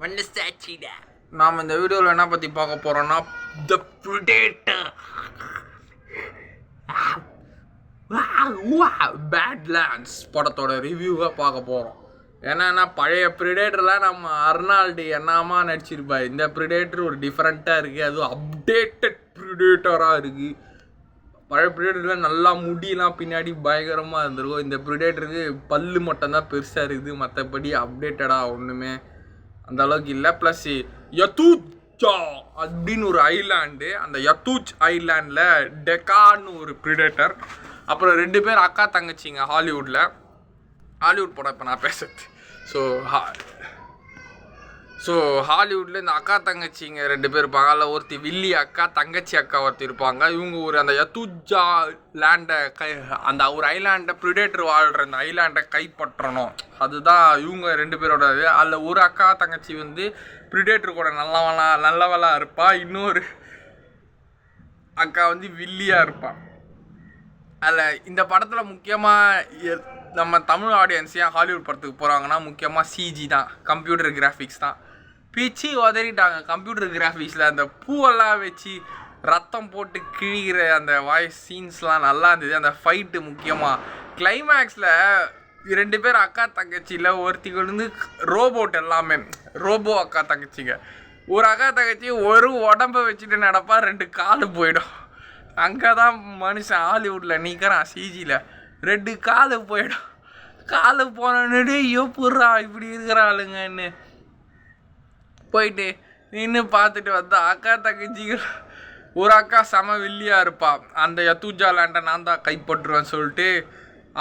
மனசாட்சிடா. நாம் இந்த வீடியோவில் என்ன பற்றி பார்க்க போகிறோன்னா த ப்ரிடேட்டர் பேட்லேண்ட்ஸ் படத்தோட ரிவ்யூவை பார்க்க போகிறோம். ஏன்னா பழைய ப்ரிடேட்டர்லாம் நம்ம அர்னால்டு என்னமா நடிச்சிருப்பா. இந்த ப்ரிடேட்டர் ஒரு டிஃப்ரெண்ட்டாக இருக்குது, அதுவும் அப்டேட்டட் ப்ரிடேட்டராக இருக்குது. பழைய ப்ரிடேட்டரில் நல்லா முடியெல்லாம் பின்னாடி பயங்கரமாக இருந்திருக்கும். இந்த ப்ரிடேட்டருக்கு பல்லு மட்டும்தான் பெருசாக இருக்குது, மற்றபடி அப்டேட்டடாக ஒன்றுமே அந்த அளவுக்கு இல்லை. ப்ளஸ் யத்தூச்சா அப்படின்னு ஒரு ஐலாண்டு, அந்த யத்தூச் ஐலாண்டில் டெக்கான்னு ஒரு ப்ரிடேட்டர், அப்புறம் 2 பேர் அக்கா தங்கச்சிங்க ஹாலிவுட் படம் இப்போ நான் பேசுறது. ஸோ ஹாலிவுட்டில் இந்த அக்கா தங்கச்சிங்க 2 பேர் இருப்பாங்க. அதில் ஒருத்தி வில்லி அக்கா, தங்கச்சி அக்கா ஒருத்தி இருப்பாங்க. இவங்க ஒரு அந்த யத்தூஜா லேண்டை அந்த ஒரு ஐலாண்டை ப்ரிடேட்டர் வாழ்கிற அந்த ஐலாண்டை கைப்பற்றணும், அதுதான் இவங்க 2 பேரோட இது. அதில் ஒரு அக்கா தங்கச்சி வந்து ப்ரிடேட்டர் கூட நல்லவளா இருப்பா, இன்னொரு அக்கா வந்து வில்லியாக இருப்பாள். அதில் இந்த படத்தில் முக்கியமாக நம்ம தமிழ் ஆடியன்ஸ் ஏன் ஹாலிவுட் படத்துக்கு போகிறாங்கன்னா முக்கியமாக சிஜி தான், கம்ப்யூட்டர் கிராஃபிக்ஸ் தான். பிச்சு உதறிட்டாங்க கம்ப்யூட்டர் கிராஃபிக்ஸில். அந்த பூவெல்லாம் வச்சு ரத்தம் போட்டு கிழிகிற அந்த வாய்ஸ் சீன்ஸ்லாம் நல்லா இருந்தது. அந்த ஃபைட்டு முக்கியமாக கிளைமேக்ஸில் 2 பேர் அக்கா தங்கச்சியில் ஒருத்திக்கு வந்து ரோபோட், எல்லாமே ரோபோ அக்கா தங்கச்சிங்க. ஒரு அக்கா தங்கச்சி ஒரு உடம்பை வச்சுட்டு நடப்பா, 2 காலு போயிடும். அங்கே தான் மனுஷன் ஹாலிவுட்டில் நிற்கிறான், சிஜியில் 2 காலு போயிடும். காலு போனோன்னு எப்பட்றா இப்படி இருக்கிறாளுங்கன்னு போயிட்டு நின்று பார்த்துட்டு வந்தா அக்கா தங்கச்சிகள். ஒரு அக்கா செம வில்லியாக இருப்பாள், அந்த யத்தூஜா லேண்டை நான் தான் கைப்பற்றுவேன்னு சொல்லிட்டு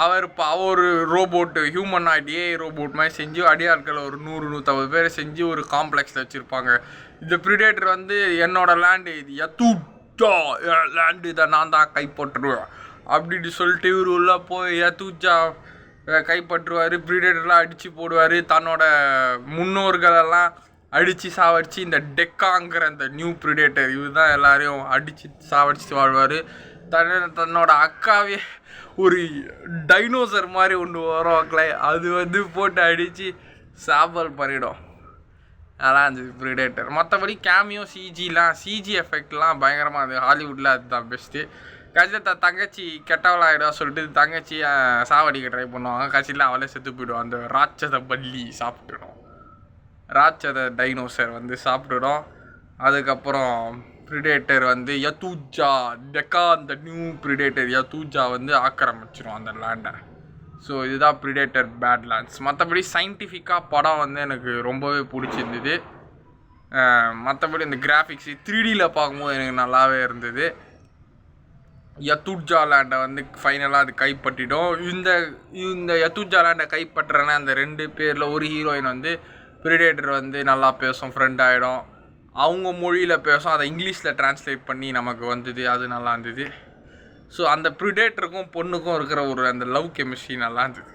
அவள் ஒரு ரோபோட்டு, ஹியூமனாய்ட் ஏஐ ரோபோட் மாதிரி செஞ்சு அடியாட்களை ஒரு 100-150 பேர் செஞ்சு ஒரு காம்ப்ளெக்ஸில் வச்சுருப்பாங்க. இந்த ப்ரிடேட்டர் வந்து என்னோட லேண்டு, இது யத்தூஜா லேண்டு, இதை நான் தான் கைப்பற்றுவேன் அப்படின்னு சொல்லிட்டு இவர் உள்ள போய் யத்தூஜா கைப்பற்றுவார். ப்ரிடேட்டர்லாம் அடித்து போடுவார், தன்னோட முன்னோர்களெல்லாம் அடித்து சாவடிச்சு இந்த டெக்காங்கிற அந்த நியூ ப்ரிடேட்டர் இவர் தான் எல்லாரையும் அடித்து சாவடிச்சு வாழ்வார். தன்னோட அக்காவே ஒரு டைனோசர் மாதிரி ஒன்று வரும், அது வந்து போட்டு அடித்து சாம்பல் பண்ணிடும். அதெல்லாம் அந்த ப்ரிடேட்டர். மற்றபடி கேமியோ சிஜி எஃபெக்ட்லாம் பயங்கரமாக இருந்தது ஹாலிவுட்டில், அதுதான் பெஸ்ட்டு. கடைசியில் தங்கச்சி கெட்டவளாகிடுவா சொல்லிட்டு தங்கச்சி சாவடிக்க ட்ரை பண்ணுவாங்க. கடைசியில் அவளே செத்து போயிடுவான். அந்த ராட்சத பல்லி சாப்பிட்டுடும், ராட்சத டைனோசர் வந்து சாப்பிட்டுடும். அதுக்கப்புறம் ப்ரிடேட்டர் வந்து யத்தூஜா டெக்கா, அந்த நியூ ப்ரிடேட்டர் யத்தூஜா வந்து ஆக்கிரமிச்சிடும் அந்த லேண்டை. ஸோ இதுதான் ப்ரிடேட்டர் பேட்லேண்ட்ஸ். மற்றபடி சயின்டிஃபிக்காக படம் வந்து எனக்கு ரொம்பவே பிடிச்சிருந்தது. மற்றபடி இந்த கிராஃபிக்ஸு 3Dயில் பார்க்கும்போது எனக்கு நல்லாவே இருந்தது. யத்தூஜா லேண்டை வந்து ஃபைனலாக அது கைப்பற்றிடும். இந்த யத்தூஜா லேண்டை கைப்பற்றுறேன்னா அந்த 2 பேரில் ஒரு ஹீரோயின் வந்து ப்ரிடேட்டர் வந்து நல்லா பேசும், ஃப்ரெண்ட் ஆகிடும், அவங்க மொழியில் பேசும், அதை இங்கிலீஷில் ட்ரான்ஸ்லேட் பண்ணி நமக்கு வந்தது, அது நல்லா இருந்தது. ஸோ அந்த ப்ரிடேட்டருக்கும் பொண்ணுக்கும் இருக்கிற ஒரு அந்த லவ் கெமிஸ்ட்ரி நல்லா இருந்தது.